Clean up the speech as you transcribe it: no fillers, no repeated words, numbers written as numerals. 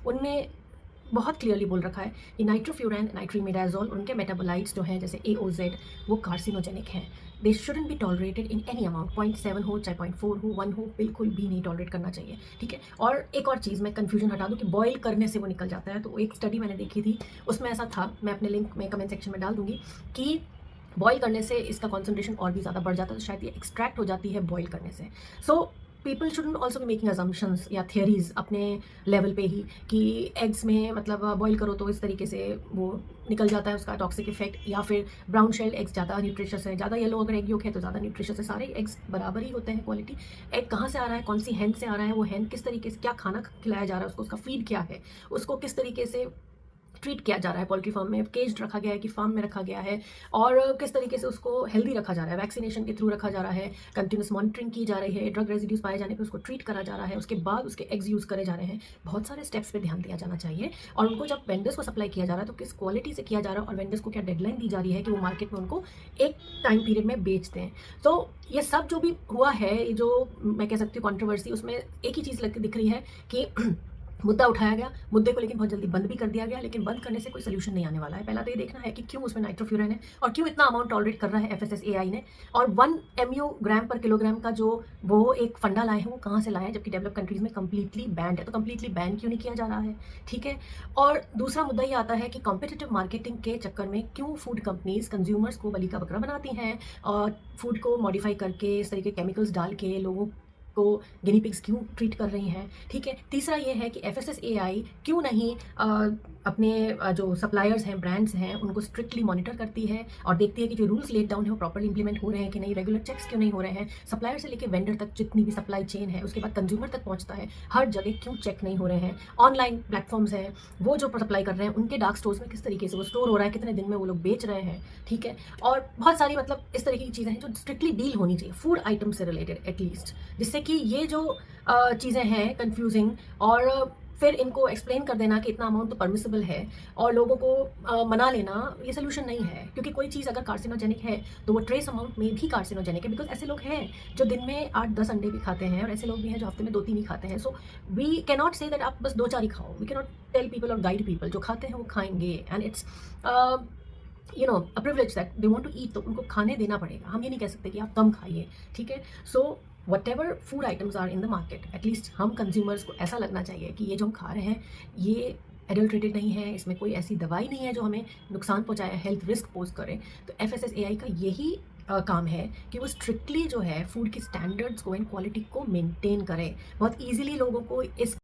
उनने बहुत क्लियरली बोल रखा है कि नाइट्रोफ्यूरैन, नाइट्रीमिडाज़ोल, उनके मेटाबोलाइट्स जो हैं जैसे AOZ, वो कार्सिनोजेनिक हैं। दे shouldn't be tolerated in any amount, 0.7 हो चाहे 0.4 हो, 1 हो, बिल्कुल भी नहीं टॉलरेट करना चाहिए, ठीक है। और एक और चीज़ मैं कन्फ्यूजन हटा दूँ कि बॉयल करने से वो निकल जाता है, तो एक स्टडी मैंने देखी थी, उसमें ऐसा था, मैं अपने लिंक में कमेंट सेक्शन में डाल दूँगी, कि बॉयल करने से इसका कॉन्सेंट्रेशन और भी ज़्यादा बढ़ जाता है, तो शायद ये एक्सट्रैक्ट हो जाती है बॉयल करने से। So people shouldn't also be making assumptions या थियरीज अपने लेवल पे ही कि एग्स में मतलब बॉईल करो तो इस तरीके से वो निकल जाता है उसका टॉक्सिक इफेक्ट, या फिर ब्राउन शेल्ड एग्स ज़्यादा न्यूट्रिशियस है, ज़्यादा येलो अगर एग योग है तो ज़्यादा न्यूट्रिशियस है। सारे एग्स बराबर ही होते हैं क्वालिटी। एग कहाँ से आ रहा है, कौन सी हैन से आ रहा है, वो हैन किस तरीके से क्या खाना खिलाया जा रहा है उसको, उसका फीड क्या है, उसको किस तरीके से ट्रीट किया जा रहा है, पोल्ट्री फार्म में केज्ड रखा गया है कि फार्म में रखा गया है, और किस तरीके से उसको हेल्दी रखा जा रहा है, वैक्सीनेशन के थ्रू रखा जा रहा है, कंटिन्यूस मॉनिटरिंग की जा रही है, ड्रग रेजिड्यूज पाए जाने पे उसको ट्रीट करा जा रहा है, उसके बाद उसके एग्स यूज़ करे जा रहे हैं। बहुत सारे स्टेप्स पे ध्यान दिया जाना चाहिए। और उनको जब वेंडर्स को सप्लाई किया जा रहा है तो किस क्वालिटी से किया जा रहा है, और वेंडर्स को क्या डेडलाइन दी जा रही है कि वो मार्केट में उनको एक टाइम पीरियड में बेच दें। तो ये सब जो भी हुआ है, जो मैं कह सकती हूँ कॉन्ट्रोवर्सी, उसमें एक ही चीज़ दिख रही है कि मुद्दा उठाया गया, मुद्दे को लेकिन बहुत जल्दी बंद भी कर दिया गया, लेकिन बंद करने से कोई सोल्यूशन नहीं आने वाला है। पहला तो ये देखना है कि क्यों उसमें नाइट्रोफ्यूरैन है और क्यों इतना अमाउंट टॉलरेट कर रहा है FSSAI ने, और 1 MU ग्राम पर किलोग्राम का जो वो एक फंडा लाए हैं वो कहाँ से लाए हैं, जबकि डेवलप कंट्रीज में कंप्लीटली बैंड है। तो कंप्लीटली बैन क्यों नहीं किया जा रहा है, ठीक है। और दूसरा मुद्दा ये आता है कि कॉम्पिटिटिव मार्केटिंग के चक्कर में क्यों फूड कंपनीज कंज्यूमर्स को बलि का बकरा बनाती हैं, और फूड को मॉडिफाई करके इस तरीके केमिकल्स डाल के लोगों को गिनी पिग्स क्यों ट्रीट कर रही हैं, ठीक है। तीसरा ये है कि FSSAI क्यों नहीं अपने जो सप्लायर्स हैं, ब्रांड्स हैं, उनको स्ट्रिक्टली मॉनिटर करती है और देखती है कि जो रूल्स लेट डाउन है वो प्रॉपर्ली इंप्लीमेंट हो रहे हैं कि नहीं, रेगुलर चेक्स क्यों नहीं हो रहे हैं, सप्लायर से लेकर वेंडर तक जितनी भी सप्लाई चेन है उसके बाद कंज्यूमर तक पहुंचता है, हर जगह क्यों चेक नहीं हो रहे हैं। ऑनलाइन प्लेटफॉर्म्स हैं, वो जो सप्लाई कर रहे हैं उनके डार्क स्टोर्स में किस तरीके से वो स्टोर हो रहा है, कितने दिन में वो लोग बेच रहे हैं, ठीक है। और बहुत सारी मतलब इस तरीके की चीज़ें हैं जो स्ट्रिक्टली डील होनी चाहिए फूड आइटम से रिलेटेड एटलीस्ट, जिससे कि ये जो चीज़ें हैं कंफ्यूजिंग, और फिर इनको एक्सप्लेन कर देना कि इतना अमाउंट तो परमिसिबल है और लोगों को मना लेना, ये सोल्यूशन नहीं है। क्योंकि कोई चीज़ अगर कार्सिनोजेनिक है तो वो ट्रेस अमाउंट में भी कार्सिनोजेनिक है, बिकॉज ऐसे लोग हैं जो दिन में 8-10 अंडे भी खाते हैं, और ऐसे लोग भी हैं जो हफ्ते में 2-3 ही खाते हैं। So we cannot say that आप बस 2-4 ही खाओ, वी कैनॉट टेल पीपल और गाइड पीपल, जो खाते हैं वो खाएंगे, and it's a privilege that they want to eat, तो उनको खाने देना पड़ेगा। हम ये नहीं कह सकते कि आप कम खाइए, ठीक है। So whatever food items are in the market, at least हम कंज्यूमर्स को ऐसा लगना चाहिए कि ये जो हम खा रहे हैं ये एडल्ट्रेटेड नहीं है, इसमें कोई ऐसी दवाई नहीं है जो हमें नुकसान पहुंचाए, हेल्थ रिस्क पोज करे। तो FSSAI का यही काम है कि वो स्ट्रिक्टली जो है फूड की स्टैंडर्ड्स को एंड क्वालिटी को मेंटेन करे, बहुत ईजिली लोगों को इस